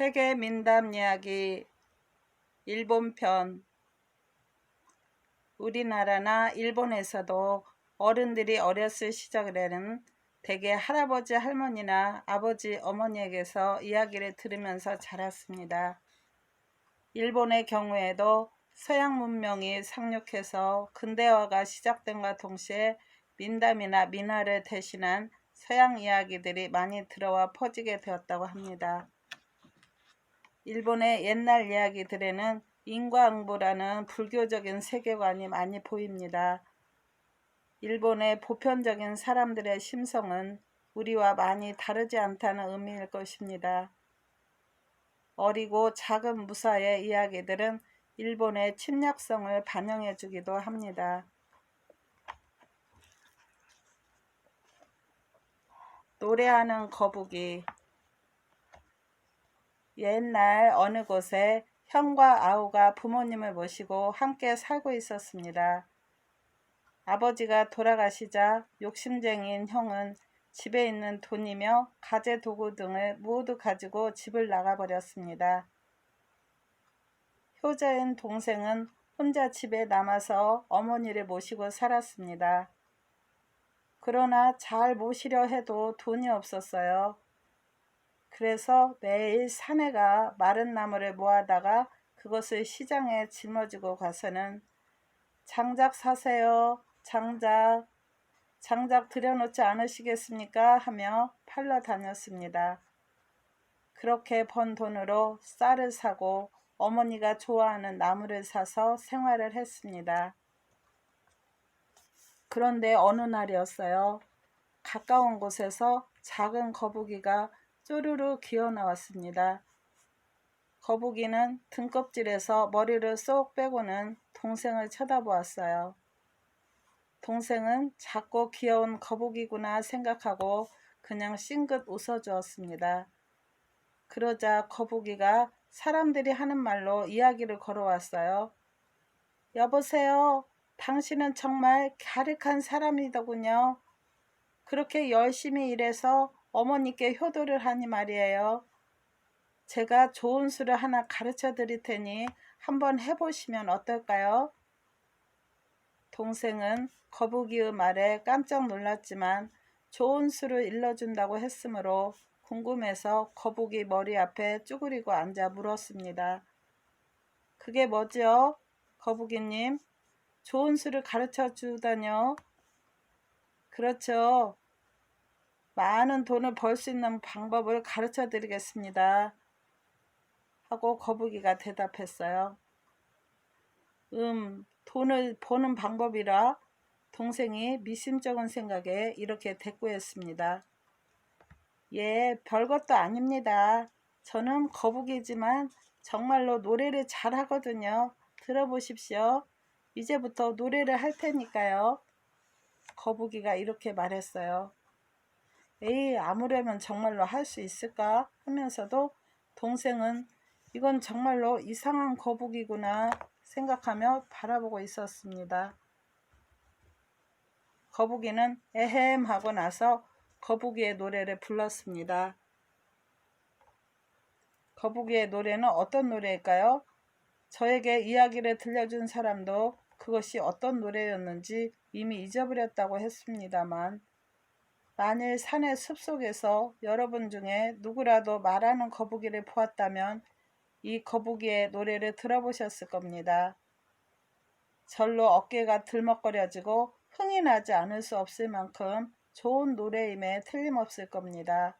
세계 민담 이야기 일본편. 우리나라나 일본에서도 어른들이 어렸을 시절에는 대개 할아버지 할머니나 아버지 어머니에게서 이야기를 들으면서 자랐습니다. 일본의 경우에도 서양 문명이 상륙해서 근대화가 시작된과 동시에 민담이나 민화를 대신한 서양 이야기들이 많이 들어와 퍼지게 되었다고 합니다. 일본의 옛날 이야기들에는 인과응보라는 불교적인 세계관이 많이 보입니다. 일본의 보편적인 사람들의 심성은 우리와 많이 다르지 않다는 의미일 것입니다. 어리고 작은 무사의 이야기들은 일본의 침략성을 반영해 주기도 합니다. 노래하는 거북이. 옛날 어느 곳에 형과 아우가 부모님을 모시고 함께 살고 있었습니다. 아버지가 돌아가시자 욕심쟁이인 형은 집에 있는 돈이며 가재도구 등을 모두 가지고 집을 나가버렸습니다. 효자인 동생은 혼자 집에 남아서 어머니를 모시고 살았습니다. 그러나 잘 모시려 해도 돈이 없었어요. 그래서 매일 사내가 마른 나무를 모아다가 그것을 시장에 짊어지고 가서는 장작 사세요. 장작 들여놓지 않으시겠습니까? 하며 팔러 다녔습니다. 그렇게 번 돈으로 쌀을 사고 어머니가 좋아하는 나무를 사서 생활을 했습니다. 그런데 어느 날이었어요. 가까운 곳에서 작은 거북이가 쪼르르 기어 나왔습니다. 거북이는 등껍질에서 머리를 쏙 빼고는 동생을 쳐다보았어요. 동생은 작고 귀여운 거북이구나 생각하고 그냥 싱긋 웃어주었습니다. 그러자 거북이가 사람들이 하는 말로 이야기를 걸어왔어요. 여보세요. 당신은 정말 갸륵한 사람이더군요. 그렇게 열심히 일해서 어머니께 효도를 하니 말이에요. 제가 좋은 수를 하나 가르쳐 드릴 테니 한번 해보시면 어떨까요? 동생은 거북이의 말에 깜짝 놀랐지만 좋은 수를 일러준다고 했으므로 궁금해서 거북이 머리 앞에 쭈그리고 앉아 물었습니다. 그게 뭐죠? 거북이님, 좋은 수를 가르쳐 주다뇨? 그렇죠. 많은 돈을 벌 수 있는 방법을 가르쳐 드리겠습니다. 하고 거북이가 대답했어요. 돈을 버는 방법이라. 동생이 미심쩍은 생각에 이렇게 대꾸했습니다. 예, 별것도 아닙니다. 저는 거북이지만 정말로 노래를 잘하거든요. 들어보십시오. 이제부터 노래를 할 테니까요. 거북이가 이렇게 말했어요. 에이, 아무려면 정말로 할 수 있을까 하면서도 동생은 이건 정말로 이상한 거북이구나 생각하며 바라보고 있었습니다. 거북이는 에헴 하고 나서 거북이의 노래를 불렀습니다. 거북이의 노래는 어떤 노래일까요? 저에게 이야기를 들려준 사람도 그것이 어떤 노래였는지 이미 잊어버렸다고 했습니다만 만일 산의 숲속에서 여러분 중에 누구라도 말하는 거북이를 보았다면 이 거북이의 노래를 들어보셨을 겁니다. 절로 어깨가 들먹거려지고 흥이 나지 않을 수 없을 만큼 좋은 노래임에 틀림없을 겁니다.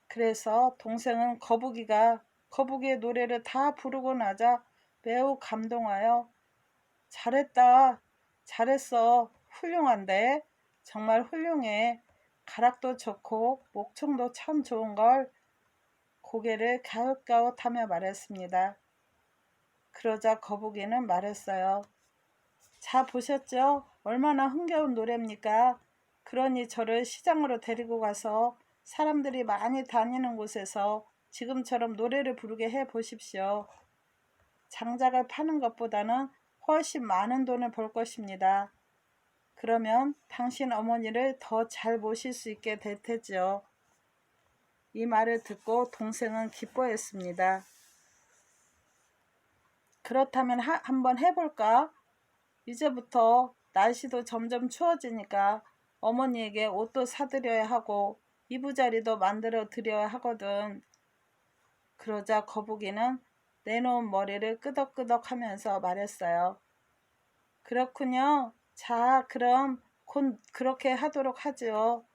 그래서 동생은 거북이가 거북이의 노래를 다 부르고 나자 매우 감동하여 잘했다, 잘했어, 훌륭한데, 정말 훌륭해, 가락도 좋고 목청도 참 좋은걸, 고개를 갸웃갸웃하며 말했습니다. 그러자 거북이는 말했어요. 자, 보셨죠? 얼마나 흥겨운 노래입니까? 그러니 저를 시장으로 데리고 가서 사람들이 많이 다니는 곳에서 지금처럼 노래를 부르게 해 보십시오. 장작을 파는 것보다는 훨씬 많은 돈을 벌 것입니다. 그러면 당신 어머니를 더 잘 모실 수 있게 될 테지요. 이 말을 듣고 동생은 기뻐했습니다. 그렇다면 한번 해볼까? 이제부터 날씨도 점점 추워지니까 어머니에게 옷도 사드려야 하고 이부자리도 만들어 드려야 하거든. 그러자 거북이는 내놓은 머리를 끄덕끄덕 하면서 말했어요. 그렇군요. 자, 그럼 곧 그렇게 하도록 하죠.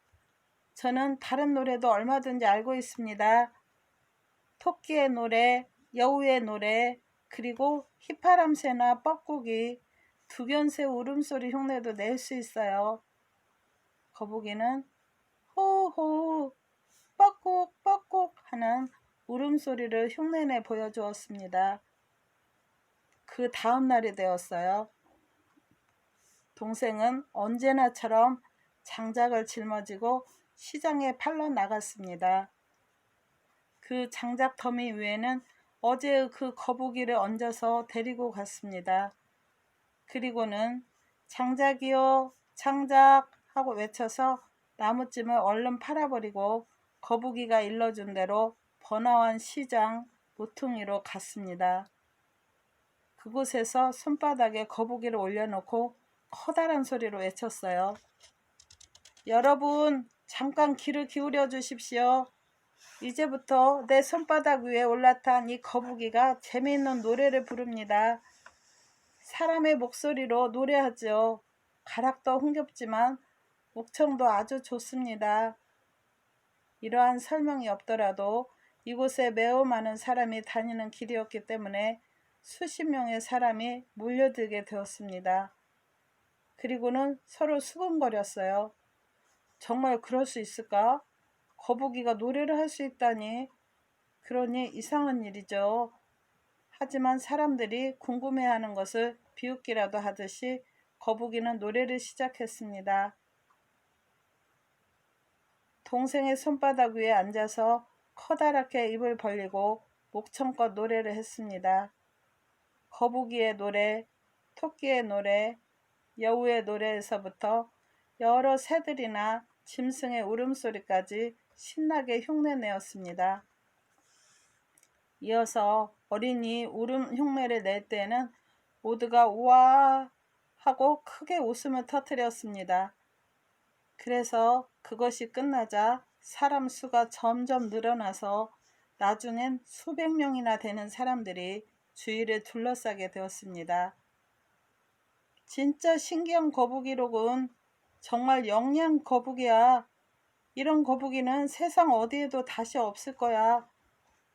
저는 다른 노래도 얼마든지 알고 있습니다. 토끼의 노래, 여우의 노래, 그리고 휘파람새나 뻐꾸기, 두견새 울음소리 흉내도 낼 수 있어요. 거북이는 호호, 뻐꾹 뻐꾹 하는 울음소리를 흉내내 보여주었습니다. 그 다음 날이 되었어요. 동생은 언제나처럼 장작을 짊어지고 시장에 팔러 나갔습니다. 그 장작 더미 위에는 어제의 그 거북이를 얹어서 데리고 갔습니다. 그리고는 장작이요, 장작 하고 외쳐서 나무찜을 얼른 팔아버리고 거북이가 일러준 대로 번화한 시장 모퉁이로 갔습니다. 그곳에서 손바닥에 거북이를 올려놓고 커다란 소리로 외쳤어요. 여러분, 잠깐 귀를 기울여 주십시오. 이제부터 내 손바닥 위에 올라탄 이 거북이가 재미있는 노래를 부릅니다. 사람의 목소리로 노래하죠. 가락도 흥겹지만 목청도 아주 좋습니다. 이러한 설명이 없더라도 이곳에 매우 많은 사람이 다니는 길이었기 때문에 수십 명의 사람이 몰려들게 되었습니다. 그리고는 서로 수근거렸어요. 정말 그럴 수 있을까? 거북이가 노래를 할 수 있다니. 그러니 이상한 일이죠. 하지만 사람들이 궁금해하는 것을 비웃기라도 하듯이 거북이는 노래를 시작했습니다. 동생의 손바닥 위에 앉아서 커다랗게 입을 벌리고 목청껏 노래를 했습니다. 거북이의 노래, 토끼의 노래, 여우의 노래에서부터 여러 새들이나 짐승의 울음소리까지 신나게 흉내내었습니다. 이어서 어린이 울음 흉내를 낼 때는 모두가 우와 하고 크게 웃음을 터뜨렸습니다. 그래서 그것이 끝나자 사람 수가 점점 늘어나서 나중엔 수백 명이나 되는 사람들이 주위를 둘러싸게 되었습니다. 진짜 신기한 거북이로군. 정말 영리한 거북이야. 이런 거북이는 세상 어디에도 다시 없을 거야.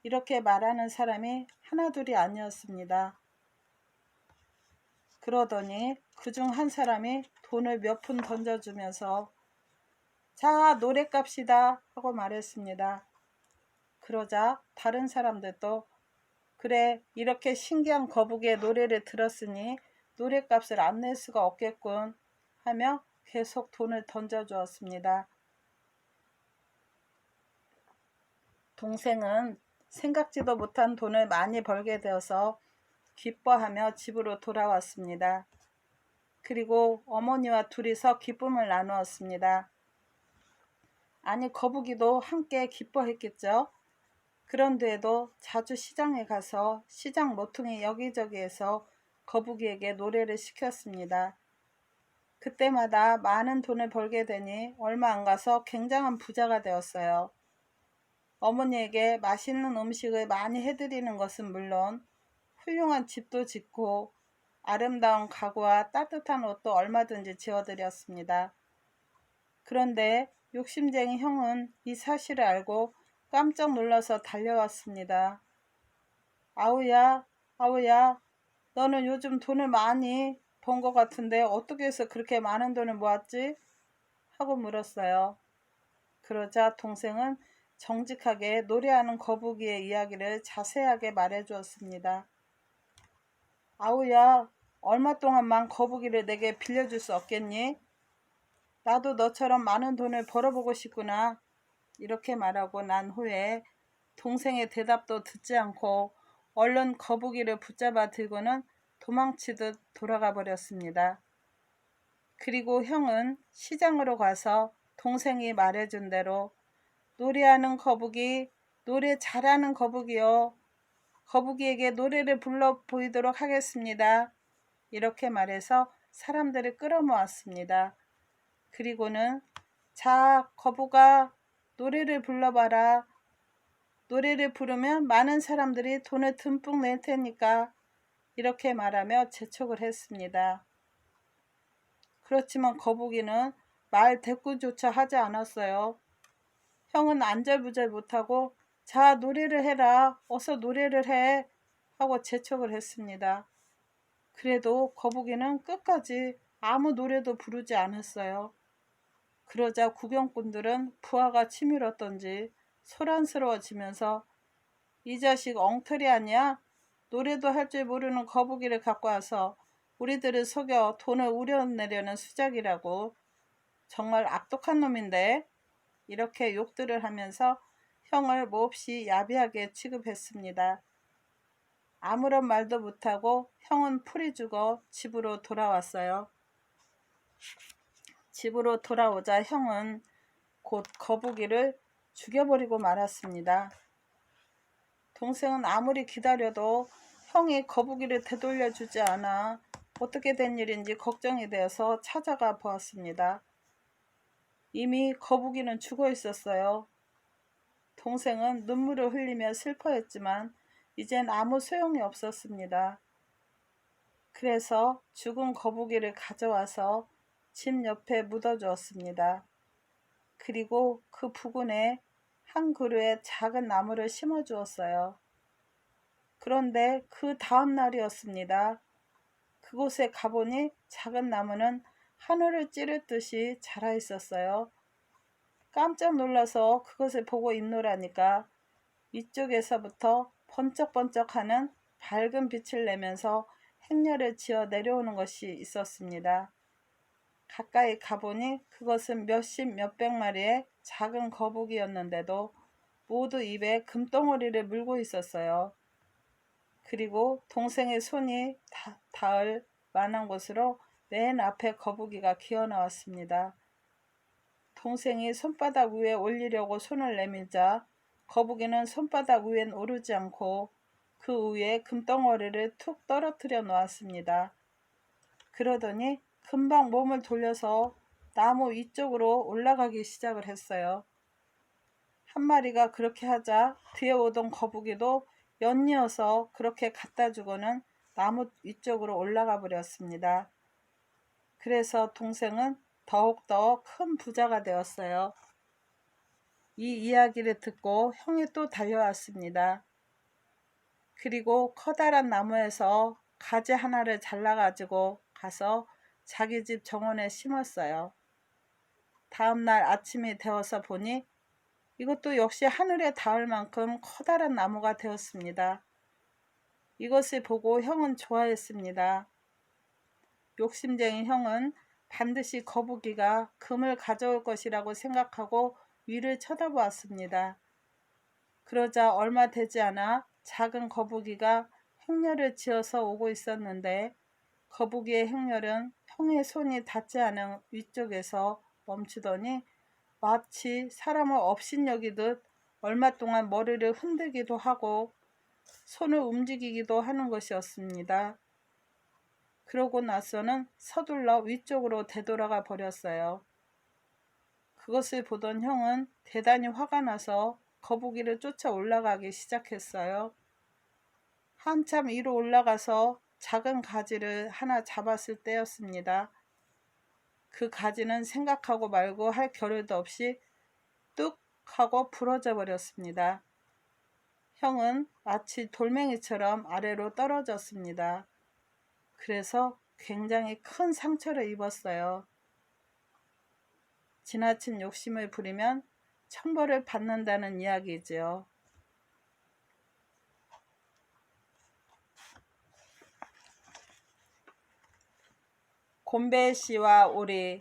이렇게 말하는 사람이 하나둘이 아니었습니다. 그러더니 그중 한 사람이 돈을 몇 푼 던져주면서 자, 노래값이다 하고 말했습니다. 그러자 다른 사람들도 그래, 이렇게 신기한 거북이의 노래를 들었으니 노래값을 안 낼 수가 없겠군 하며 계속 돈을 던져주었습니다. 동생은 생각지도 못한 돈을 많이 벌게 되어서 기뻐하며 집으로 돌아왔습니다. 그리고 어머니와 둘이서 기쁨을 나누었습니다. 아니, 거북이도 함께 기뻐했겠죠. 그런데도 자주 시장에 가서 시장 모퉁이 여기저기에서 거북이에게 노래를 시켰습니다. 그때마다 많은 돈을 벌게 되니 얼마 안 가서 굉장한 부자가 되었어요. 어머니에게 맛있는 음식을 많이 해드리는 것은 물론 훌륭한 집도 짓고 아름다운 가구와 따뜻한 옷도 얼마든지 지어드렸습니다. 그런데 욕심쟁이 형은 이 사실을 알고 깜짝 놀라서 달려왔습니다. 아우야, 아우야, 너는 요즘 돈을 많이 번 것 같은데 어떻게 해서 그렇게 많은 돈을 모았지? 하고 물었어요. 그러자 동생은 정직하게 노래하는 거북이의 이야기를 자세하게 말해주었습니다. 아우야, 얼마 동안만 거북이를 내게 빌려줄 수 없겠니? 나도 너처럼 많은 돈을 벌어보고 싶구나. 이렇게 말하고 난 후에 동생의 대답도 듣지 않고 얼른 거북이를 붙잡아 들고는 도망치듯 돌아가 버렸습니다. 그리고 형은 시장으로 가서 동생이 말해준 대로 노래하는 거북이, 노래 잘하는 거북이요. 거북이에게 노래를 불러 보이도록 하겠습니다. 이렇게 말해서 사람들을 끌어모았습니다. 그리고는 자, 거북아, 노래를 불러봐라. 노래를 부르면 많은 사람들이 돈을 듬뿍 낼 테니까 이렇게 말하며 재촉을 했습니다. 그렇지만 거북이는 말 대꾸조차 하지 않았어요. 형은 안절부절 못하고 자, 노래를 해라. 어서 노래를 해. 하고 재촉을 했습니다. 그래도 거북이는 끝까지 아무 노래도 부르지 않았어요. 그러자 구경꾼들은 부하가 치밀었던지 소란스러워지면서 이 자식 엉터리 아니야? 노래도 할 줄 모르는 거북이를 갖고 와서 우리들을 속여 돈을 우려내려는 수작이라고. 정말 악독한 놈인데. 이렇게 욕들을 하면서 형을 몹시 야비하게 취급했습니다. 아무런 말도 못하고 형은 풀이 죽어 집으로 돌아왔어요. 집으로 돌아오자 형은 곧 거북이를 죽여버리고 말았습니다. 동생은 아무리 기다려도 형이 거북이를 되돌려주지 않아 어떻게 된 일인지 걱정이 되어서 찾아가 보았습니다. 이미 거북이는 죽어 있었어요. 동생은 눈물을 흘리며 슬퍼했지만 이젠 아무 소용이 없었습니다. 그래서 죽은 거북이를 가져와서 집 옆에 묻어주었습니다. 그리고 그 부근에 한 그루에 작은 나무를 심어주었어요. 그런데 그 다음 날이었습니다. 그곳에 가보니 작은 나무는 하늘을 찌르듯이 자라 있었어요. 깜짝 놀라서 그것을 보고 있노라니까 위쪽에서부터 번쩍번쩍하는 밝은 빛을 내면서 행렬을 지어 내려오는 것이 있었습니다. 가까이 가보니 그것은 몇십 몇백 마리의 작은 거북이였는데도 모두 입에 금덩어리를 물고 있었어요. 그리고 동생의 손이 닿을 만한 곳으로 맨 앞에 거북이가 기어나왔습니다. 동생이 손바닥 위에 올리려고 손을 내밀자 거북이는 손바닥 위엔 오르지 않고 그 위에 금덩어리를 툭 떨어뜨려 놓았습니다. 그러더니 금방 몸을 돌려서 나무 위쪽으로 올라가기 시작을 했어요. 한 마리가 그렇게 하자 뒤에 오던 거북이도 연이어서 그렇게 갖다 주고는 나무 위쪽으로 올라가 버렸습니다. 그래서 동생은 더욱더 큰 부자가 되었어요. 이 이야기를 듣고 형이 또 달려왔습니다. 그리고 커다란 나무에서 가지 하나를 잘라가지고 가서 자기 집 정원에 심었어요. 다음날 아침이 되어서 보니 이것도 역시 하늘에 닿을 만큼 커다란 나무가 되었습니다. 이것을 보고 형은 좋아했습니다. 욕심쟁이 형은 반드시 거북이가 금을 가져올 것이라고 생각하고 위를 쳐다보았습니다. 그러자 얼마 되지 않아 작은 거북이가 행렬을 지어서 오고 있었는데 거북이의 행렬은 형의 손이 닿지 않은 위쪽에서 멈추더니 마치 사람을 업신여기듯 얼마 동안 머리를 흔들기도 하고 손을 움직이기도 하는 것이었습니다. 그러고 나서는 서둘러 위쪽으로 되돌아가 버렸어요. 그것을 보던 형은 대단히 화가 나서 거북이를 쫓아 올라가기 시작했어요. 한참 위로 올라가서 작은 가지를 하나 잡았을 때였습니다. 그 가지는 생각하고 말고 할 겨를도 없이 뚝 하고 부러져 버렸습니다. 형은 마치 돌멩이처럼 아래로 떨어졌습니다. 그래서 굉장히 큰 상처를 입었어요. 지나친 욕심을 부리면 천벌을 받는다는 이야기지요. 곰배씨와 오리.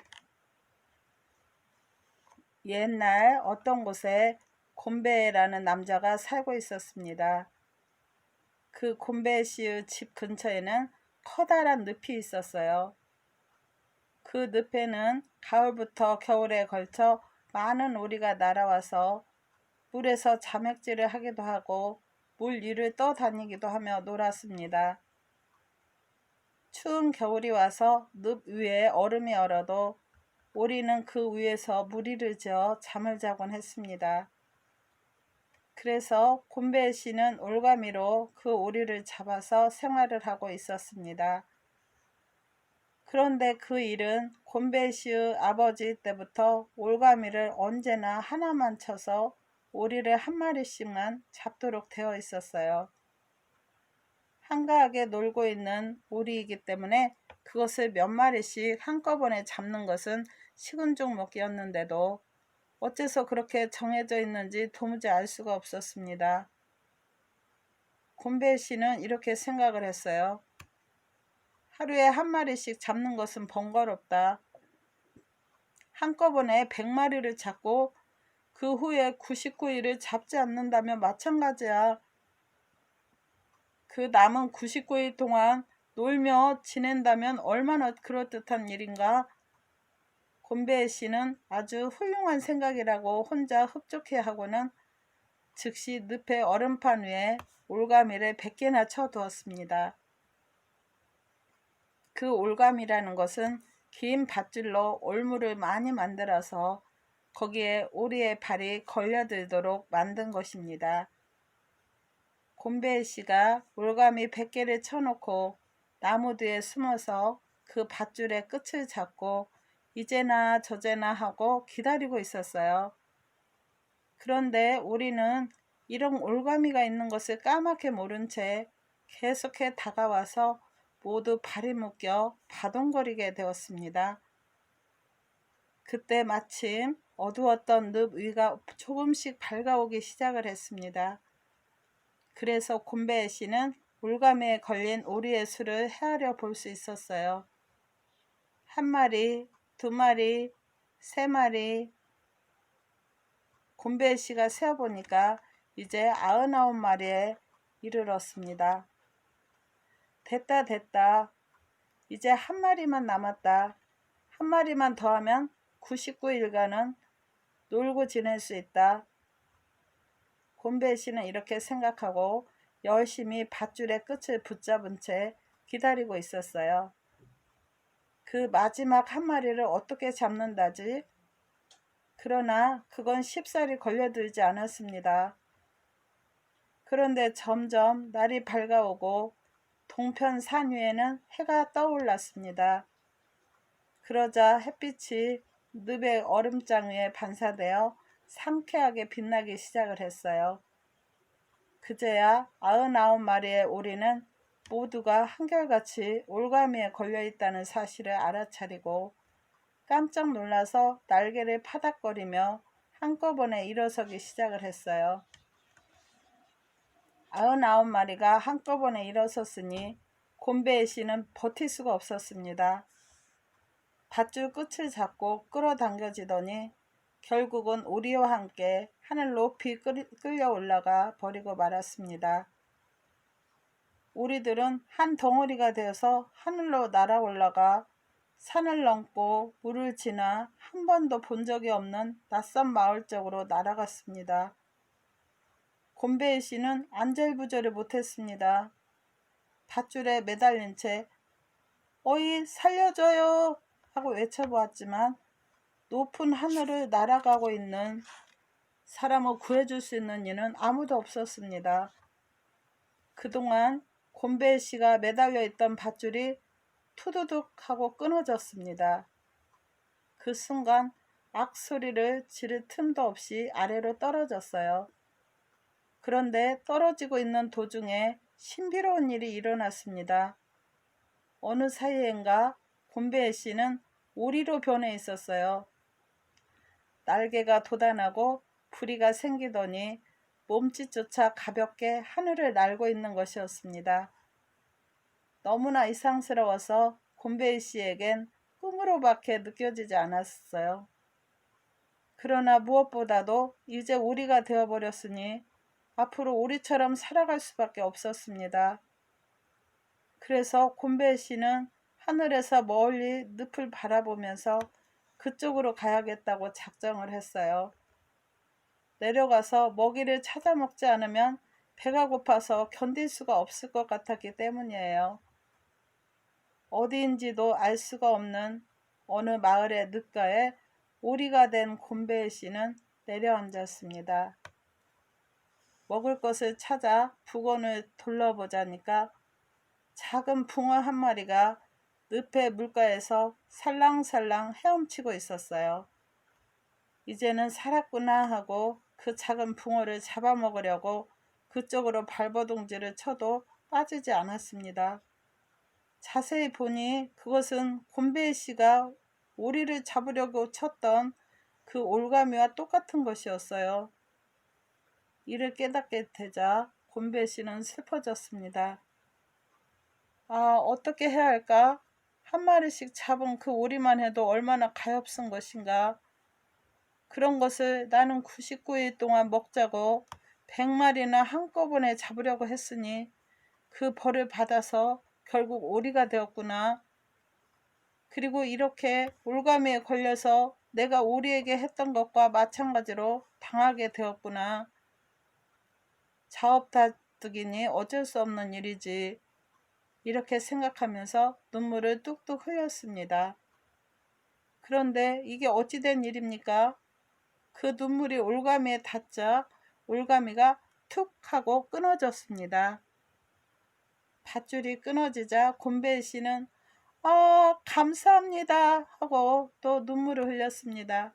옛날 어떤 곳에 곰배라는 남자가 살고 있었습니다. 그 곰배씨의 집 근처에는 커다란 늪이 있었어요. 그 늪에는 가을부터 겨울에 걸쳐 많은 오리가 날아와서 물에서 자맥질을 하기도 하고 물 위를 떠다니기도 하며 놀았습니다. 추운 겨울이 와서 늪 위에 얼음이 얼어도 오리는 그 위에서 무리를 지어 잠을 자곤 했습니다. 그래서 곤배의 씨는 올가미로 그 오리를 잡아서 생활을 하고 있었습니다. 그런데 그 일은 곤배의 씨의 아버지 때부터 올가미를 언제나 하나만 쳐서 오리를 한 마리씩만 잡도록 되어 있었어요. 한가하게 놀고 있는 오리이기 때문에 그것을 몇 마리씩 한꺼번에 잡는 것은 식은죽 먹기였는데도 어째서 그렇게 정해져 있는지 도무지 알 수가 없었습니다. 곤배 씨는 이렇게 생각을 했어요. 하루에 한 마리씩 잡는 것은 번거롭다. 한꺼번에 100마리를 잡고 그 후에 99일을 잡지 않는다면 마찬가지야. 그 남은 99일 동안 놀며 지낸다면 얼마나 그럴듯한 일인가. 곤배 씨는 아주 훌륭한 생각이라고 혼자 흡족해하고는 즉시 늪의 얼음판 위에 올가미를 100개나 쳐두었습니다. 그 올가미라는 것은 긴 밧줄로 올무를 많이 만들어서 거기에 오리의 발이 걸려들도록 만든 것입니다. 곤배 씨가 올가미 100개를 쳐놓고 나무 뒤에 숨어서 그 밧줄의 끝을 잡고 이제나 저제나 하고 기다리고 있었어요. 그런데 오리는 이런 올가미가 있는 것을 까맣게 모른 채 계속해 다가와서 모두 발이 묶여 바동거리게 되었습니다. 그때 마침 어두웠던 늪 위가 조금씩 밝아오기 시작을 했습니다. 그래서 곤배 씨는 올가미에 걸린 오리의 수를 헤아려 볼 수 있었어요. 한 마리, 두 마리, 세 마리. 곤배 씨가 세어보니까 이제 99마리에 이르렀습니다. 됐다. 이제 한 마리만 남았다. 한 마리만 더하면 99일간은 놀고 지낼 수 있다. 곤배 씨는 이렇게 생각하고 열심히 밧줄의 끝을 붙잡은 채 기다리고 있었어요. 그 마지막 한 마리를 어떻게 잡는다지? 그러나 그건 쉽사리 걸려들지 않았습니다. 그런데 점점 날이 밝아오고 동편 산 위에는 해가 떠올랐습니다. 그러자 햇빛이 늪의 얼음장 위에 반사되어 상쾌하게 빛나기 시작을 했어요. 그제야 99마리의 오리는 모두가 한결같이 올가미에 걸려있다는 사실을 알아차리고 깜짝 놀라서 날개를 파닥거리며 한꺼번에 일어서기 시작을 했어요. 99마리가 한꺼번에 일어섰으니 곤배의 씨는 버틸 수가 없었습니다. 밧줄 끝을 잡고 끌어당겨지더니 결국은 오리와 함께 하늘 높이 끌려 올라가 버리고 말았습니다. 오리들은 한 덩어리가 되어서 하늘로 날아 올라가 산을 넘고 물을 지나 한 번도 본 적이 없는 낯선 마을 쪽으로 날아갔습니다. 곤배의 씨는 안절부절을 못했습니다. 밧줄에 매달린 채 어이 살려줘요 하고 외쳐보았지만 높은 하늘을 날아가고 있는 사람을 구해줄 수 있는 이는 아무도 없었습니다. 그동안 곤배의 씨가 매달려 있던 밧줄이 투두둑 하고 끊어졌습니다. 그 순간 악소리를 지를 틈도 없이 아래로 떨어졌어요. 그런데 떨어지고 있는 도중에 신비로운 일이 일어났습니다. 어느 사이엔가 곤배의 씨는 오리로 변해 있었어요. 날개가 돋아나고 부리가 생기더니 몸짓조차 가볍게 하늘을 날고 있는 것이었습니다. 너무나 이상스러워서 곤배이 씨에겐 꿈으로밖에 느껴지지 않았어요. 그러나 무엇보다도 이제 오리가 되어버렸으니 앞으로 오리처럼 살아갈 수밖에 없었습니다. 그래서 곤배이 씨는 하늘에서 멀리 늪을 바라보면서 그쪽으로 가야겠다고 작정을 했어요. 내려가서 먹이를 찾아 먹지 않으면 배가 고파서 견딜 수가 없을 것 같았기 때문이에요. 어디인지도 알 수가 없는 어느 마을의 늪가에 오리가 된 곤배의 씨는 내려앉았습니다. 먹을 것을 찾아 부건을 둘러보자니까 작은 붕어 한 마리가 늪의 물가에서 살랑살랑 헤엄치고 있었어요. 이제는 살았구나 하고 그 작은 붕어를 잡아먹으려고 그쪽으로 발버둥질을 쳐도 빠지지 않았습니다. 자세히 보니 그것은 곤배이 씨가 오리를 잡으려고 쳤던 그 올가미와 똑같은 것이었어요. 이를 깨닫게 되자 곤배이 씨는 슬퍼졌습니다. 아, 어떻게 해야 할까? 한 마리씩 잡은 그 오리만 해도 얼마나 가엾은 것인가. 그런 것을 나는 99일 동안 먹자고 100마리나 한꺼번에 잡으려고 했으니 그 벌을 받아서 결국 오리가 되었구나. 그리고 이렇게 올가미에 걸려서 내가 오리에게 했던 것과 마찬가지로 당하게 되었구나. 자업다득이니 어쩔 수 없는 일이지. 이렇게 생각하면서 눈물을 뚝뚝 흘렸습니다. 그런데 이게 어찌된 일입니까? 그 눈물이 올가미에 닿자 올가미가 툭 하고 끊어졌습니다. 밧줄이 끊어지자 곤배이 씨는 감사합니다 하고 또 눈물을 흘렸습니다.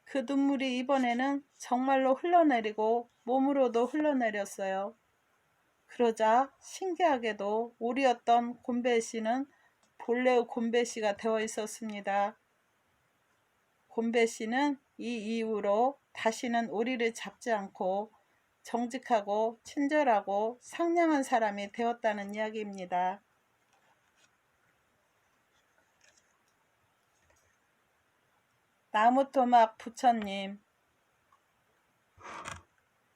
그 눈물이 이번에는 정말로 흘러내리고 몸으로도 흘러내렸어요. 그러자 신기하게도 오리였던 곤배이 씨는 본래의 곤배이 씨가 되어 있었습니다. 곤배이 씨는 이 이후로 다시는 오리를 잡지 않고 정직하고 친절하고 상냥한 사람이 되었다는 이야기입니다. 나무토막 부처님.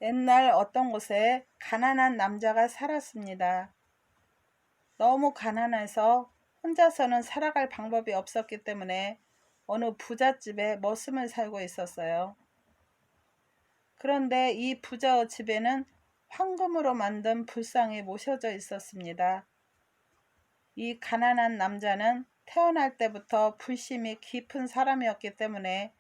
옛날 어떤 곳에 가난한 남자가 살았습니다. 너무 가난해서 혼자서는 살아갈 방법이 없었기 때문에 어느 부잣집에 머슴을 살고 있었어요. 그런데 이 부자의 집에는 황금으로 만든 불상이 모셔져 있었습니다. 이 가난한 남자는 태어날 때부터 불심이 깊은 사람이었기 때문에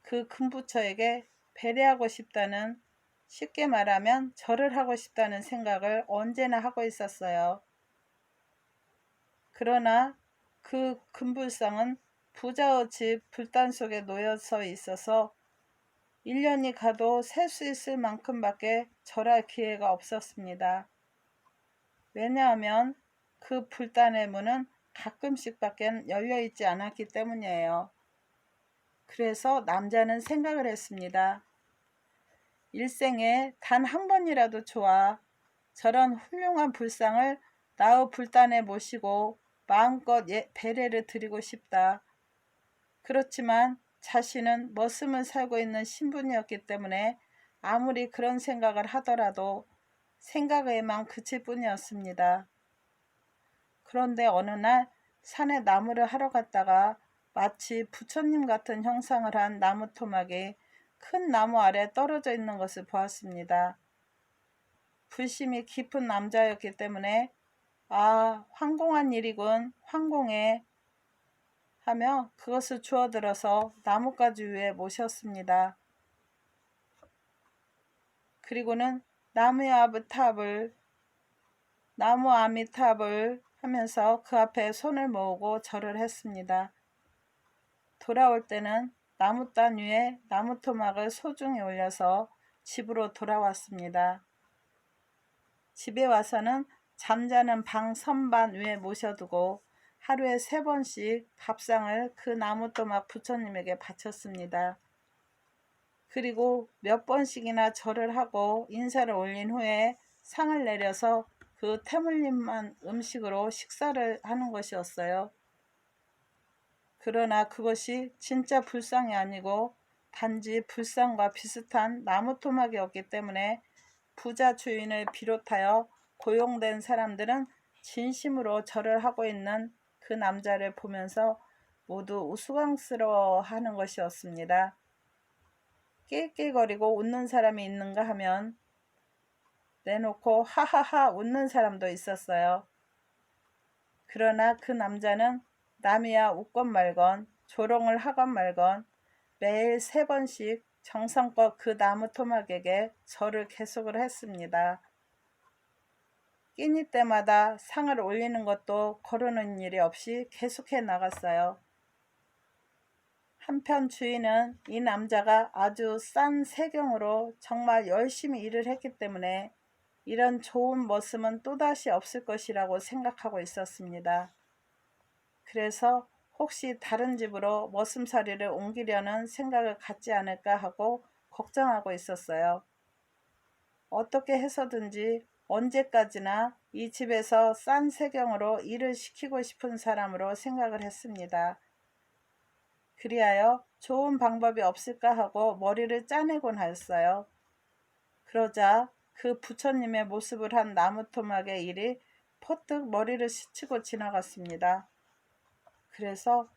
그 금부처에게 배려하고 싶다는, 쉽게 말하면 절을 하고 싶다는 생각을 언제나 하고 있었어요. 그러나 그 금불상은 부자의 집 불단 속에 놓여서 있어서 1년이 가도 셀 수 있을 만큼밖에 절할 기회가 없었습니다. 왜냐하면 그 불단의 문은 가끔씩밖에 열려있지 않았기 때문이에요. 그래서 남자는 생각을 했습니다. 일생에 단 한 번이라도 좋아 저런 훌륭한 불상을 나의 불단에 모시고 마음껏 배례를 드리고 싶다. 그렇지만 자신은 머슴을 살고 있는 신분이었기 때문에 아무리 그런 생각을 하더라도 생각에만 그칠 뿐이었습니다. 그런데 어느 날 산에 나무를 하러 갔다가 마치 부처님 같은 형상을 한 나무 토막이 큰 나무 아래 떨어져 있는 것을 보았습니다. 불심이 깊은 남자였기 때문에 황공한 일이군, 황공해 하며 그것을 주워들어서 나뭇가지 위에 모셨습니다. 그리고는 나무 아미탑을 하면서 그 앞에 손을 모으고 절을 했습니다. 돌아올 때는 나무단 위에 나무토막을 소중히 올려서 집으로 돌아왔습니다. 집에 와서는 잠자는 방 선반 위에 모셔두고 하루에 3번씩 밥상을 그 나무토막 부처님에게 바쳤습니다. 그리고 몇 번씩이나 절을 하고 인사를 올린 후에 상을 내려서 그 태물림만 음식으로 식사를 하는 것이었어요. 그러나 그것이 진짜 불상이 아니고 단지 불상과 비슷한 나무토막이었기 때문에 부자 주인을 비롯하여 고용된 사람들은 진심으로 절을 하고 있는 그 남자를 보면서 모두 우스꽝스러워하는 것이었습니다. 낄낄거리고 웃는 사람이 있는가 하면 내놓고 하하하 웃는 사람도 있었어요. 그러나 그 남자는 남이야 웃건 말건 조롱을 하건 말건 매일 3번씩 정성껏 그 나무 토막에게 절을 계속을 했습니다. 끼니 때마다 상을 올리는 것도 거르는 일이 없이 계속해 나갔어요. 한편 주인은 이 남자가 아주 싼 세경으로 정말 열심히 일을 했기 때문에 이런 좋은 머슴은 또다시 없을 것이라고 생각하고 있었습니다. 그래서 혹시 다른 집으로 머슴살이를 옮기려는 생각을 갖지 않을까 하고 걱정하고 있었어요. 어떻게 해서든지 언제까지나 이 집에서 싼 세경으로 일을 시키고 싶은 사람으로 생각을 했습니다. 그리하여 좋은 방법이 없을까 하고 머리를 짜내곤 하였어요. 그러자 그 부처님의 모습을 한 나무토막의 일이 퍼뜩 머리를 스치고 지나갔습니다. 그래서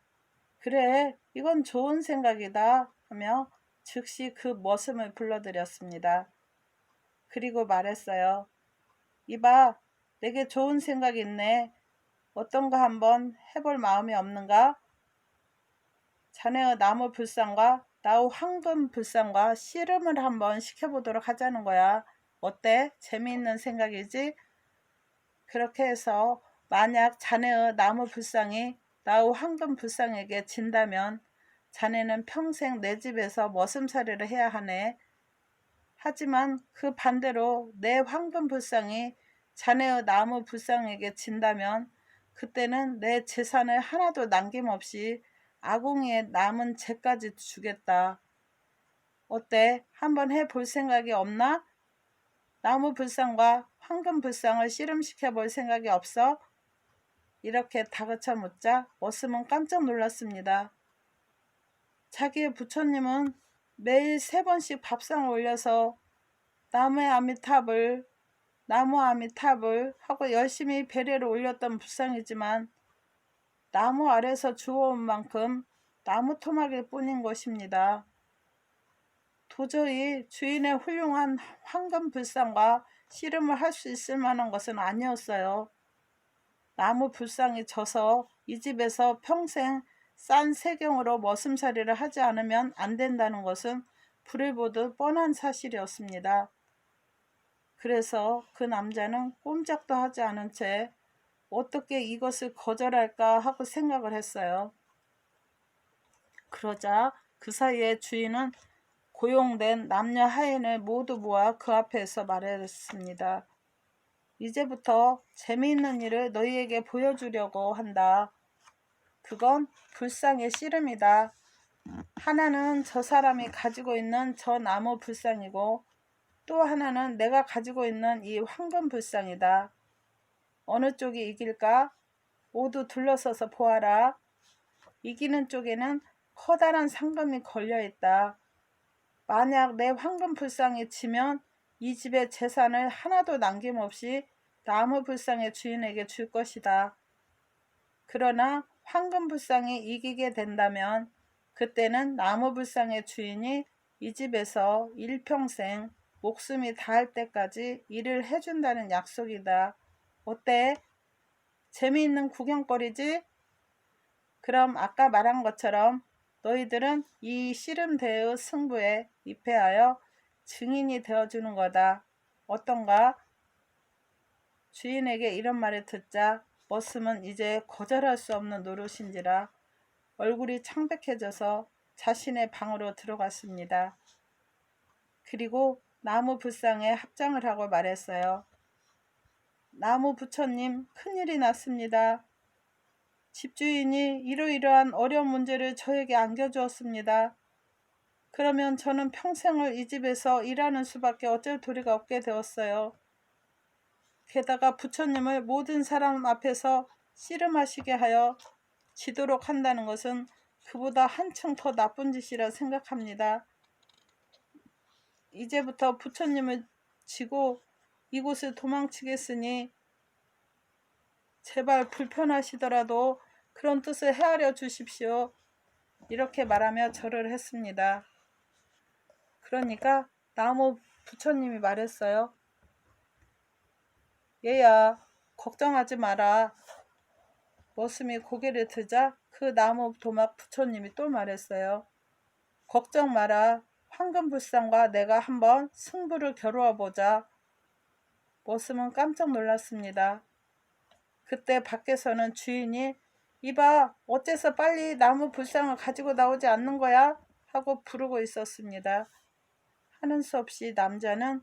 그래 이건 좋은 생각이다 하며 즉시 그 머슴을 불러들였습니다. 그리고 말했어요. 이봐 내게 좋은 생각이 있네. 어떤 거 한번 해볼 마음이 없는가? 자네의 나무 불상과 나의 황금 불상과 씨름을 한번 시켜보도록 하자는 거야. 어때? 재미있는 생각이지? 그렇게 해서 만약 자네의 나무 불상이 나의 황금 불상에게 진다면 자네는 평생 내 집에서 머슴살이를 해야 하네. 하지만 그 반대로 내 황금 불상이 자네의 나무 불상에게 진다면 그때는 내 재산을 하나도 남김없이 아궁이에 남은 재까지 주겠다. 어때? 한번 해볼 생각이 없나? 나무 불상과 황금 불상을 씨름시켜 볼 생각이 없어? 이렇게 다그쳐 묻자 머슴은 깜짝 놀랐습니다. 자기의 부처님은 매일 3번씩 밥상을 올려서 나무 아미탑을 하고 열심히 배례를 올렸던 불상이지만 나무 아래서 주워온 만큼 나무 토막일 뿐인 것입니다. 도저히 주인의 훌륭한 황금 불상과 씨름을 할 수 있을 만한 것은 아니었어요. 나무 불상이 져서 이 집에서 평생 싼 세경으로 머슴살이를 하지 않으면 안 된다는 것은 불을 보듯 뻔한 사실이었습니다. 그래서 그 남자는 꼼짝도 하지 않은 채 어떻게 이것을 거절할까 하고 생각을 했어요. 그러자 그 사이에 주인은 고용된 남녀 하인을 모두 모아 그 앞에서 말했습니다. 이제부터 재미있는 일을 너희에게 보여주려고 한다. 그건 불상의 씨름이다. 하나는 저 사람이 가지고 있는 저 나무 불상이고 또 하나는 내가 가지고 있는 이 황금 불상이다. 어느 쪽이 이길까? 모두 둘러서서 보아라. 이기는 쪽에는 커다란 상금이 걸려있다. 만약 내 황금 불상이 지면 이 집의 재산을 하나도 남김없이 나무 불상의 주인에게 줄 것이다. 그러나 황금 불상이 이기게 된다면 그때는 나무 불상의 주인이 이 집에서 일평생 목숨이 닿을 때까지 일을 해준다는 약속이다. 어때? 재미있는 구경거리지? 그럼 아까 말한 것처럼 너희들은 이 씨름대의 승부에 입회하여 증인이 되어주는 거다. 어떤가? 주인에게 이런 말을 듣자 머슴은 이제 거절할 수 없는 노릇인지라 얼굴이 창백해져서 자신의 방으로 들어갔습니다. 그리고 나무 불상에 합장을 하고 말했어요. 나무 부처님, 큰일이 났습니다. 집주인이 이러이러한 어려운 문제를 저에게 안겨주었습니다. 그러면 저는 평생을 이 집에서 일하는 수밖에 어쩔 도리가 없게 되었어요. 게다가 부처님을 모든 사람 앞에서 씨름하시게 하여 지도록 한다는 것은 그보다 한층 더 나쁜 짓이라 생각합니다. 이제부터 부처님을 지고 이곳을 도망치겠으니 제발 불편하시더라도 그런 뜻을 헤아려 주십시오. 이렇게 말하며 절을 했습니다. 그러니까 나무 부처님이 말했어요. 얘야, 걱정하지 마라. 머슴이 고개를 드자 그 나무 도막 부처님이 또 말했어요. 걱정 마라. 황금불상과 내가 한번 승부를 겨루어 보자. 머슴은 깜짝 놀랐습니다. 그때 밖에서는 주인이 이봐, 어째서 빨리 나무 불상을 가지고 나오지 않는 거야? 하고 부르고 있었습니다. 하는 수 없이 남자는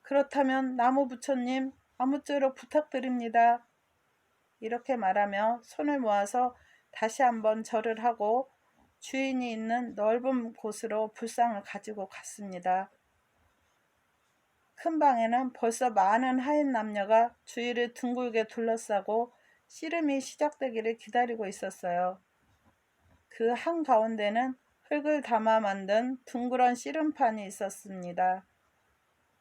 그렇다면 나무 부처님 아무쪼록 부탁드립니다. 이렇게 말하며 손을 모아서 다시 한번 절을 하고 주인이 있는 넓은 곳으로 불상을 가지고 갔습니다. 큰 방에는 벌써 많은 하인 남녀가 주위를 둥글게 둘러싸고 씨름이 시작되기를 기다리고 있었어요. 그 한가운데는 흙을 담아 만든 둥그런 씨름판이 있었습니다.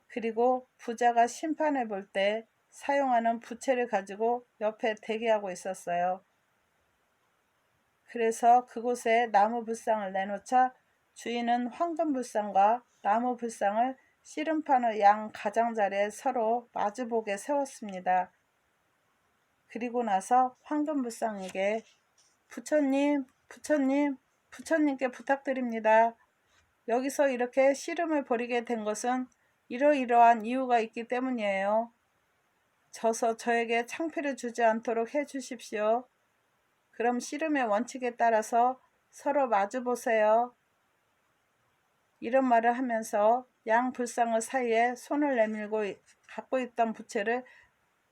그리고 부자가 심판을 볼 때 사용하는 부채를 가지고 옆에 대기하고 있었어요. 그래서 그곳에 나무 불상을 내놓자 주인은 황금 불상과 나무 불상을 씨름판의 양 가장자리에 서로 마주보게 세웠습니다. 그리고 나서 황금 불상에게 부처님, 부처님, 부처님께 부탁드립니다. 여기서 이렇게 씨름을 벌이게 된 것은 이러이러한 이유가 있기 때문이에요. 져서 저에게 창피를 주지 않도록 해주십시오. 그럼 씨름의 원칙에 따라서 서로 마주보세요. 이런 말을 하면서 양 불상의 사이에 손을 내밀고 갖고 있던 부채를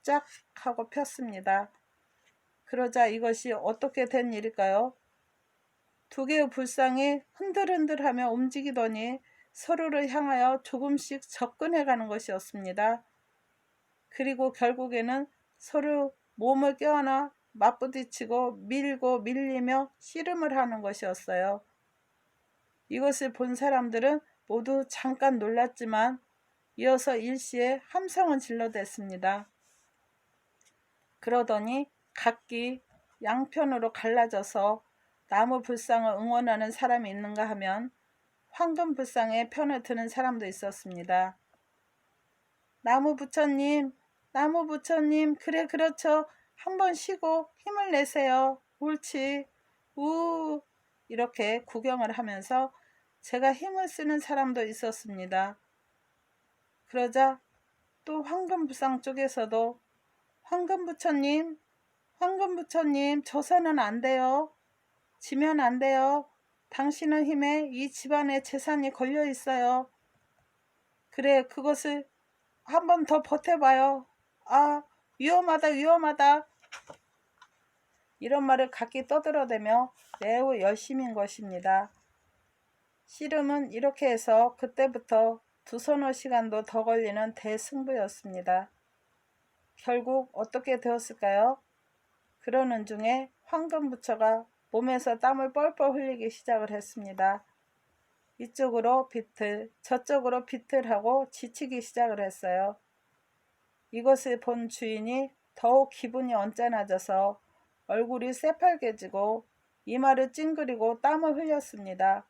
쫙 하고 폈습니다. 그러자 이것이 어떻게 된 일일까요? 두 개의 불상이 흔들흔들하며 움직이더니 서로를 향하여 조금씩 접근해 가는 것이었습니다. 그리고 결국에는 서로 몸을 껴안아 맞부딪히고 밀고 밀리며 씨름을 하는 것이었어요. 이것을 본 사람들은 모두 잠깐 놀랐지만 이어서 일시에 함성은 질러댔습니다. 그러더니 각기 양편으로 갈라져서 나무 불상을 응원하는 사람이 있는가 하면 황금 불상의 편을 드는 사람도 있었습니다. 나무 부처님, 나무 부처님, 그래 그렇죠. 한번 쉬고 힘을 내세요. 옳지. 우 이렇게 구경을 하면서 제가 힘을 쓰는 사람도 있었습니다. 그러자 또 황금부상 쪽에서도 황금부처님, 황금부처님, 져서는 안 돼요. 지면 안 돼요. 당신의 힘에 이 집안의 재산이 걸려 있어요. 그래, 그것을 한번 더 버텨봐요. 아, 위험하다, 위험하다. 이런 말을 각기 떠들어대며 매우 열심인 것입니다. 씨름은 이렇게 해서 그때부터 두서너 시간도 더 걸리는 대승부였습니다. 결국 어떻게 되었을까요? 그러는 중에 황금부처가 몸에서 땀을 뻘뻘 흘리기 시작을 했습니다. 이쪽으로 비틀, 저쪽으로 비틀하고 지치기 시작을 했어요. 이것을 본 주인이 더욱 기분이 언짢아져서 얼굴이 새빨개지고 이마를 찡그리고 땀을 흘렸습니다.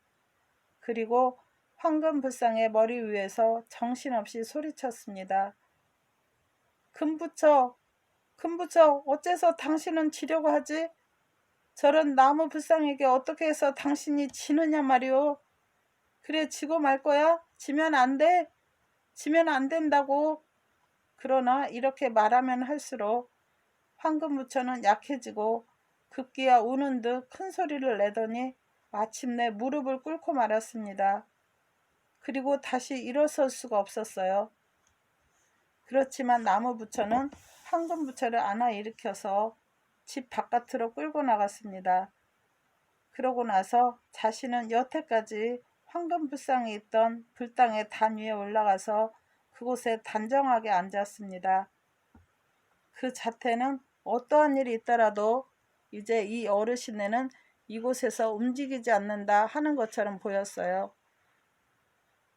그리고 황금불상의 머리 위에서 정신없이 소리쳤습니다. 금부처, 금부처, 어째서 당신은 지려고 하지? 저런 나무 불상에게 어떻게 해서 당신이 지느냐 말이오. 그래, 지고 말 거야? 지면 안 돼? 지면 안 된다고. 그러나 이렇게 말하면 할수록 황금부처는 약해지고 급기야 우는 듯 큰 소리를 내더니 마침내 무릎을 꿇고 말았습니다. 그리고 다시 일어설 수가 없었어요. 그렇지만 나무부처는 황금부처를 안아 일으켜서 집 바깥으로 끌고 나갔습니다. 그러고 나서 자신은 여태까지 황금불상이 있던 불당의 단 위에 올라가서 그곳에 단정하게 앉았습니다. 그 자태는 어떠한 일이 있더라도 이제 이 어르신네는 이곳에서 움직이지 않는다 하는 것처럼 보였어요.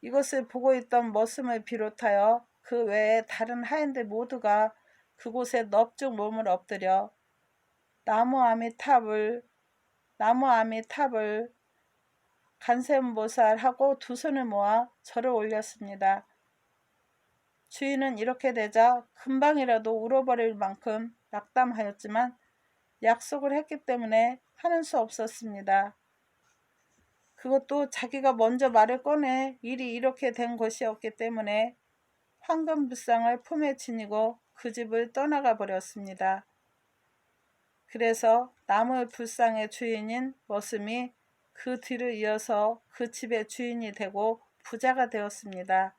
이것을 보고 있던 머슴을 비롯하여 그 외에 다른 하인들 모두가 그곳에 넙죽 몸을 엎드려 나무 아미탑을 간세음보살하고 두 손을 모아 절을 올렸습니다. 주인은 이렇게 되자 금방이라도 울어버릴 만큼 낙담하였지만 약속을 했기 때문에 하는 수 없었습니다. 그것도 자기가 먼저 말을 꺼내 일이 이렇게 된 것이었기 때문에 황금불상을 품에 지니고 그 집을 떠나가 버렸습니다. 그래서 나무 불상의 주인인 머슴이 그 뒤를 이어서 그 집의 주인이 되고 부자가 되었습니다.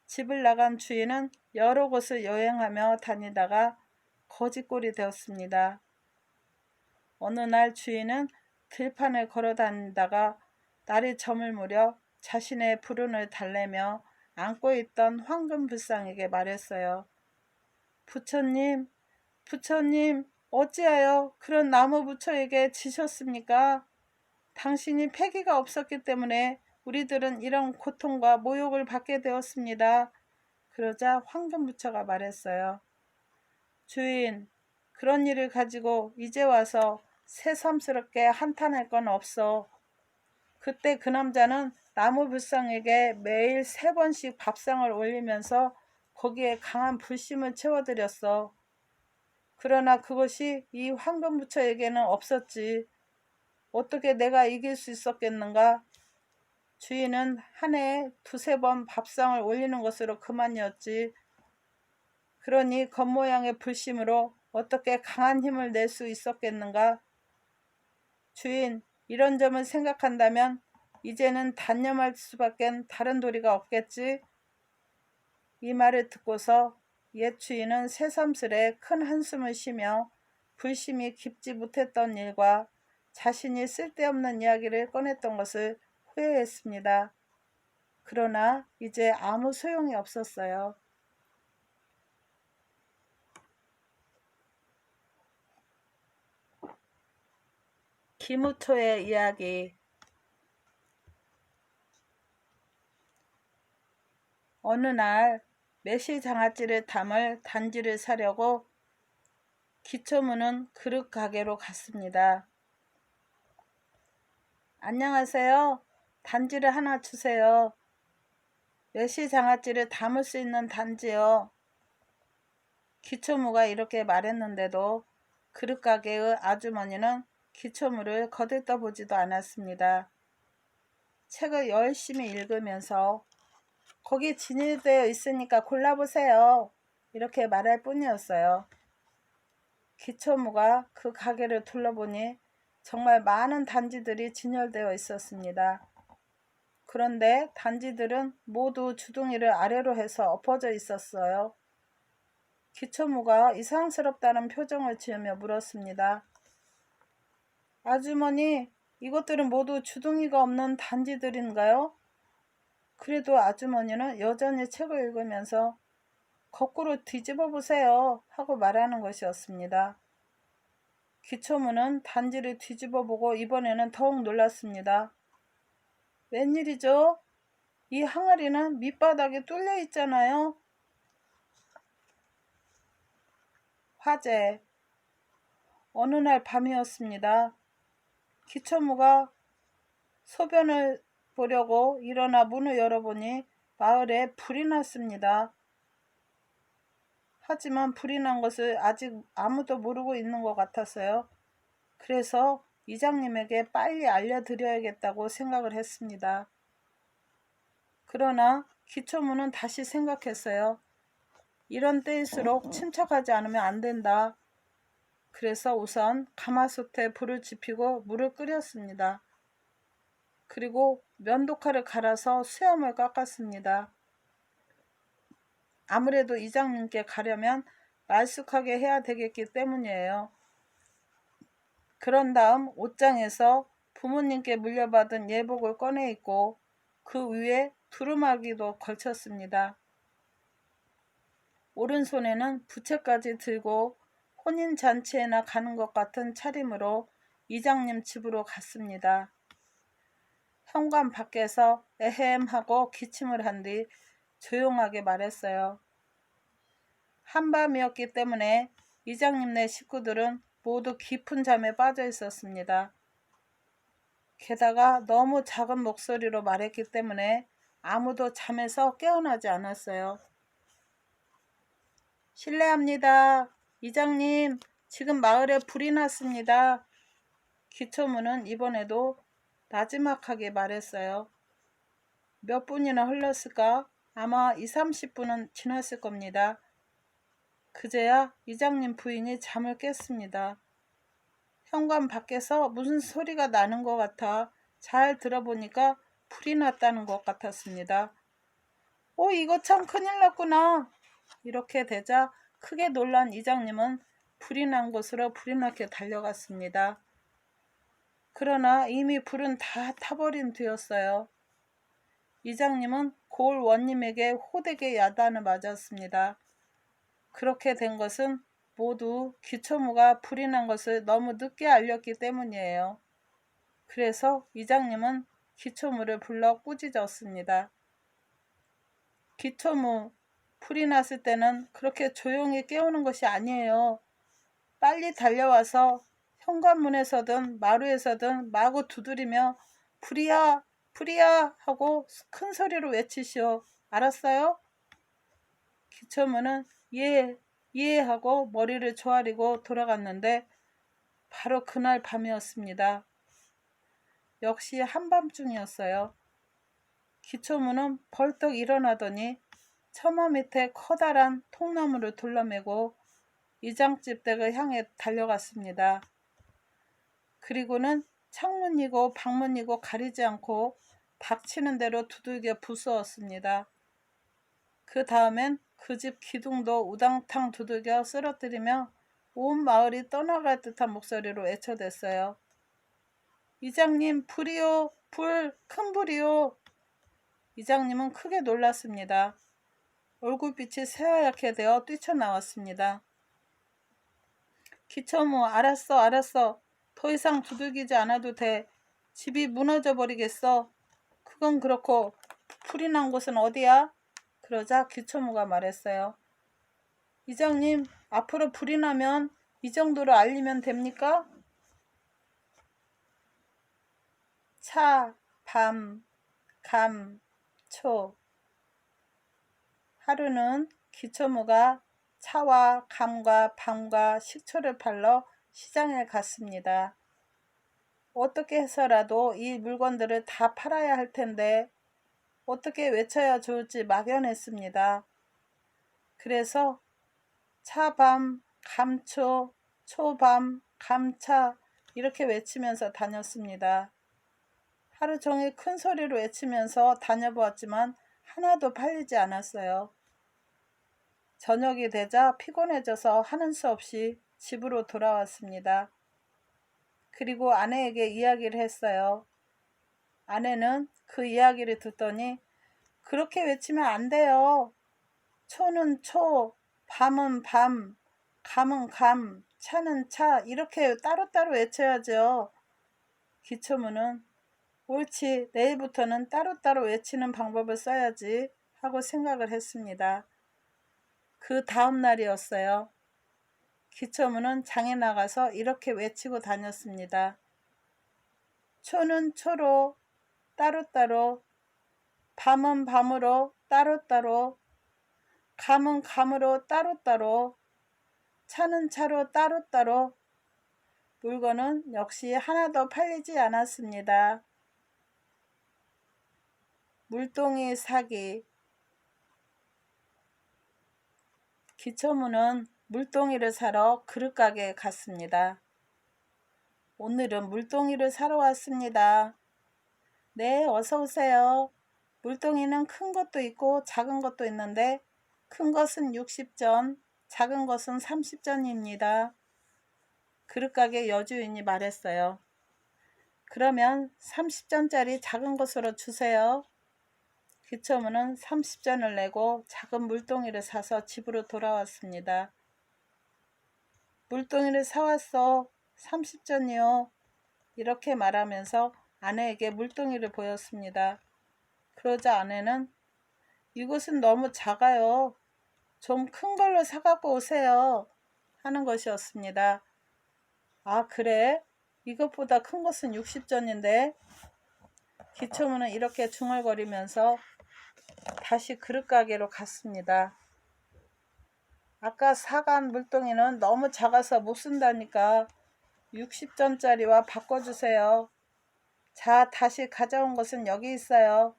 집을 나간 주인은 여러 곳을 여행하며 다니다가 거지꼴이 되었습니다. 어느 날 주인은 들판을 걸어 다니다가 날이 저물 무렵 자신의 불운을 달래며 안고 있던 황금불상에게 말했어요. 부처님, 부처님, 어찌하여 그런 나무 부처에게 지셨습니까? 당신이 패기가 없었기 때문에 우리들은 이런 고통과 모욕을 받게 되었습니다. 그러자 황금부처가 말했어요. 주인, 그런 일을 가지고 이제 와서 새삼스럽게 한탄할 건 없어. 그때 그 남자는 나무 불상에게 매일 3번씩 밥상을 올리면서 거기에 강한 불심을 채워드렸어. 그러나 그것이 이 황금부처에게는 없었지. 어떻게 내가 이길 수 있었겠는가? 주인은 한 해에 2~3번 밥상을 올리는 것으로 그만이었지. 그러니 겉모양의 불심으로 어떻게 강한 힘을 낼 수 있었겠는가? 주인, 이런 점을 생각한다면 이제는 단념할 수밖엔 다른 도리가 없겠지. 이 말을 듣고서 옛 주인은 새삼스레 큰 한숨을 쉬며 불심이 깊지 못했던 일과 자신이 쓸데없는 이야기를 꺼냈던 것을 후회했습니다. 그러나 이제 아무 소용이 없었어요. 기무토의 이야기. 어느 날 매실장아찌를 담을 단지를 사려고 기초무는 그릇 가게로 갔습니다. 안녕하세요. 단지를 하나 주세요. 매실장아찌를 담을 수 있는 단지요. 기초무가 이렇게 말했는데도 그릇 가게의 아주머니는 기초무를 거들떠보지도 않았습니다. 책을 열심히 읽으면서 거기 진열되어 있으니까 골라보세요. 이렇게 말할 뿐이었어요. 기초무가 그 가게를 둘러보니 정말 많은 단지들이 진열되어 있었습니다. 그런데 단지들은 모두 주둥이를 아래로 해서 엎어져 있었어요. 기초무가 이상스럽다는 표정을 지으며 물었습니다. 아주머니, 이것들은 모두 주둥이가 없는 단지들인가요? 그래도 아주머니는 여전히 책을 읽으면서 거꾸로 뒤집어 보세요 하고 말하는 것이었습니다. 기초무는 단지를 뒤집어 보고 이번에는 더욱 놀랐습니다. 웬일이죠? 이 항아리는 밑바닥에 뚫려 있잖아요. 화재. 어느 날 밤이었습니다. 기초무가 소변을 보려고 일어나 문을 열어보니 마을에 불이 났습니다. 하지만 불이 난 것을 아직 아무도 모르고 있는 것 같았어요. 그래서 이장님에게 빨리 알려드려야겠다고 생각을 했습니다. 그러나 기초무는 다시 생각했어요. 이런 때일수록 침착하지 않으면 안 된다. 그래서 우선 가마솥에 불을 지피고 물을 끓였습니다. 그리고 면도칼을 갈아서 수염을 깎았습니다. 아무래도 이장님께 가려면 말쑥하게 해야 되겠기 때문이에요. 그런 다음 옷장에서 부모님께 물려받은 예복을 꺼내 입고 그 위에 두루마기도 걸쳤습니다. 오른손에는 부채까지 들고 혼인잔치에나 가는 것 같은 차림으로 이장님 집으로 갔습니다. 현관 밖에서 에헴 하고 기침을 한 뒤 조용하게 말했어요. 한밤이었기 때문에 이장님네 식구들은 모두 깊은 잠에 빠져 있었습니다. 게다가 너무 작은 목소리로 말했기 때문에 아무도 잠에서 깨어나지 않았어요. 실례합니다. 이장님, 지금 마을에 불이 났습니다. 기초문은 이번에도 나지막하게 말했어요. 몇 분이나 흘렀을까? 아마 20-30분은 지났을 겁니다. 그제야 이장님 부인이 잠을 깼습니다. 현관 밖에서 무슨 소리가 나는 것 같아 잘 들어보니까 불이 났다는 것 같았습니다. 이거 참 큰일 났구나. 이렇게 되자 크게 놀란 이장님은 불이 난 곳으로 불이 나게 달려갔습니다. 그러나 이미 불은 다 타버린 뒤였어요. 이장님은 고을 원님에게 호되게 야단을 맞았습니다. 그렇게 된 것은 모두 기초무가 불이 난 것을 너무 늦게 알렸기 때문이에요. 그래서 이장님은 기초무를 불러 꾸짖었습니다. 기초무, 불이 났을 때는 그렇게 조용히 깨우는 것이 아니에요. 빨리 달려와서 현관문에서든 마루에서든 마구 두드리며 불이야, 불이야 하고 큰 소리로 외치시오. 알았어요? 기초무는 예 하고 머리를 조아리고 돌아갔는데 바로 그날 밤이었습니다. 역시 한밤중이었어요. 기초무는 벌떡 일어나더니 처마 밑에 커다란 통나무를 둘러매고 이장집 댁을 향해 달려갔습니다. 그리고는 창문이고 방문이고 가리지 않고 닥치는 대로 두들겨 부수었습니다. 그 다음엔 그 집 기둥도 우당탕 두들겨 쓰러뜨리며 온 마을이 떠나갈 듯한 목소리로 외쳐댔어요. 이장님, 불이요, 불, 큰 불이요. 이장님은 크게 놀랐습니다. 얼굴빛이 새하얗게 되어 뛰쳐나왔습니다. 기초무, 알았어. 더 이상 두들기지 않아도 돼. 집이 무너져 버리겠어. 그건 그렇고 불이 난 곳은 어디야? 그러자 기초무가 말했어요. 이장님, 앞으로 불이 나면 이 정도로 알리면 됩니까? 차, 밤, 감, 초. 하루는 기초무가 차와 감과 밤과 식초를 팔러 시장에 갔습니다. 어떻게 해서라도 이 물건들을 다 팔아야 할 텐데 어떻게 외쳐야 좋을지 막연했습니다. 그래서 차밤, 감초, 초밤, 감차 이렇게 외치면서 다녔습니다. 하루 종일 큰 소리로 외치면서 다녀보았지만 하나도 팔리지 않았어요. 저녁이 되자 피곤해져서 하는 수 없이 집으로 돌아왔습니다. 그리고 아내에게 이야기를 했어요. 아내는 그 이야기를 듣더니 그렇게 외치면 안 돼요. 초는 초, 밤은 밤, 감은 감, 차는 차 이렇게 따로따로 외쳐야죠. 기초문은 옳지, 내일부터는 따로따로 외치는 방법을 써야지 하고 생각을 했습니다. 그 다음 날이었어요. 기초문은 장에 나가서 이렇게 외치고 다녔습니다. 초는 초로 따로따로, 밤은 밤으로 따로따로, 감은 감으로 따로따로, 차는 차로 따로따로. 물건은 역시 하나도 팔리지 않았습니다. 물동이 사기. 기초문은 물동이를 사러 그릇가게에 갔습니다. 오늘은 물동이를 사러 왔습니다. 네, 어서 오세요. 물동이는 큰 것도 있고 작은 것도 있는데 큰 것은 60전, 작은 것은 30전입니다. 그릇가게 여주인이 말했어요. 그러면 30전짜리 작은 것으로 주세요. 기초문은 30전을 내고 작은 물동이를 사서 집으로 돌아왔습니다. 물동이를 사왔어. 30전이요. 이렇게 말하면서 아내에게 물동이를 보였습니다. 그러자 아내는 이것은 너무 작아요. 좀 큰 걸로 사갖고 오세요. 하는 것이었습니다. 아, 그래? 이것보다 큰 것은 60전인데 기초문은 이렇게 중얼거리면서 다시 그릇가게로 갔습니다. 아까 사간 물동이는 너무 작아서 못 쓴다니까 60전짜리와 바꿔주세요. 자, 다시 가져온 것은 여기 있어요.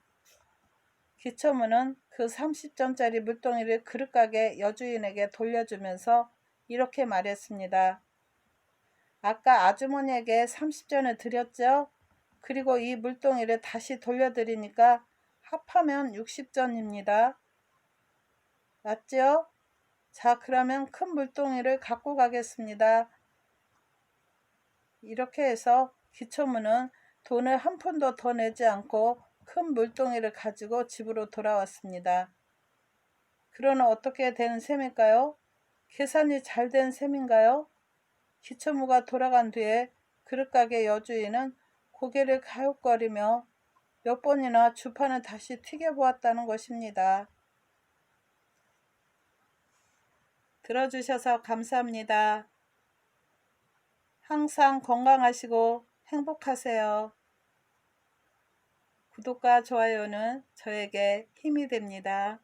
기초문은 그 30전짜리 물동이를 그릇가게 여주인에게 돌려주면서 이렇게 말했습니다. 아까 아주머니에게 30전을 드렸죠? 그리고 이 물동이를 다시 돌려드리니까 합하면 60전입니다. 맞죠? 자, 그러면 큰 물동이를 갖고 가겠습니다. 이렇게 해서 기초문은 돈을 한 푼도 더 내지 않고 큰 물동이를 가지고 집으로 돌아왔습니다. 그러나 어떻게 되는 셈일까요? 계산이 잘 된 셈인가요? 기초무가 돌아간 뒤에 그릇가게 여주인은 고개를 가욕거리며 몇 번이나 주판을 다시 튀겨보았다는 것입니다. 들어주셔서 감사합니다. 항상 건강하시고 행복하세요. 구독과 좋아요는 저에게 힘이 됩니다.